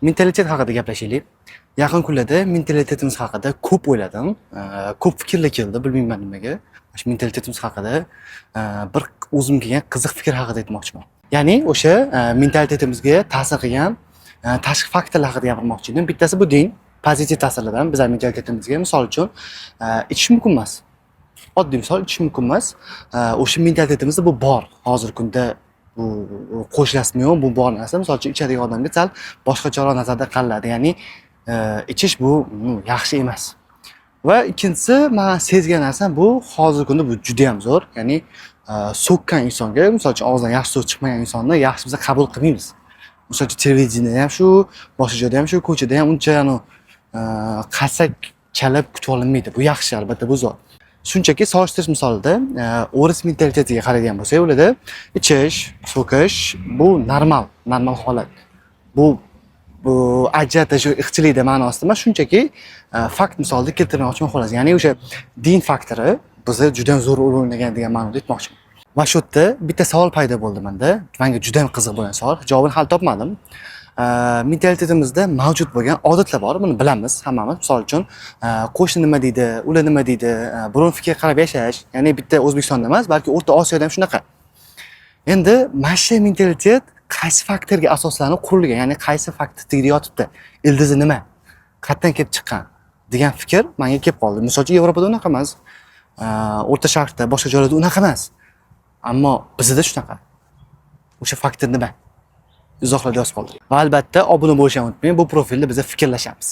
Mentalitet haqida gaplashaylik. Yaqin kunlarda mentalitetimiz haqida ko'p o'yladim. Ko'p fikrlar keldi, bilmayman nimaga. Shu mentalitetimiz haqida bir o'zimga kelgan qiziq fikr haqida aytmoqchiman. Ya'ni o'sha mentalitetimizga ta'sir qilgan tashqi faktorlar haqida gapirmoqchi edim. Bittasi bu din, pozitiv ta'sirlardan bizning mentalitetimizga, misol uchun, ichish mumkin emas. Oddiy misol, ichish mumkin emas. O'sha mentalitetimizda bu bor. Hozirgi kunda bu qo'shilmasmi-yu, bu bor narsa. Misol uchun, ichadigan odamga sal boshqacharoq nazarda qaraladi. Ya'ni ichish bu yaxshi emas. Va ikkinchisi, men sezgan narsam bu hozirgi kunda bu juda ham zo'r. Ya'ni so'kkan insonga, misol uchun, og'zidan yaxshi so'z chiqmagan insonni yaxshi biz qabul qilmaymiz. Misol uchun, televideniyada ham shu, boshqa joyda ham shu, ko'chada ham uncha qasak chalib kutib olinmaydi. Bu yaxshi, albatta bu zo'r. Shunchaki solishtirish misolida, o'ris mentalitetiga qaraydigan bo'lsak, ularda ichish, so'kish bu normal holat. Bu ajratish, ixchilikda ma'nosida emas, shunchaki fakt misolida keltirmoqchiman xolos. Ya'ni o'sha din faktori bizda juda ham zo'r rol o'ynagan degan ma'noda aytmoqchiman. Va shu yerda bitta savol paydo bo'ldi menda. Menga juda ham qiziq bo'lgan savol. Javobini hali topmadim. Mentalitetimizda mavjud bo'lgan odatlar bor, buni bilamiz hammamiz. Misol uchun, qo'shni nima deydi, ular nima deydi, biron fikr qarab yashash, ya'ni bitta O'zbekistonda emas, balki O'rta Osiyoda ham shunaqa. Endi mana shu mentalitet qaysi faktorga asoslanib qurilgan, ya'ni qaysi faktor tagida yotibdi? Ildizi nima? Qayerdan kelib chiqqan degan fikr menga kelib qoldi. Misol uchun, Yevropada unaqa emas, O'rta Sharqda, boshqa joylarda unaqa emas. Ammo bizda shunaqa. O'sha faktor nima? Izohlarda yozib qoldiring. Va albatta obuna bo'lishni unutmang. Bu profilda biz fikrlashamiz.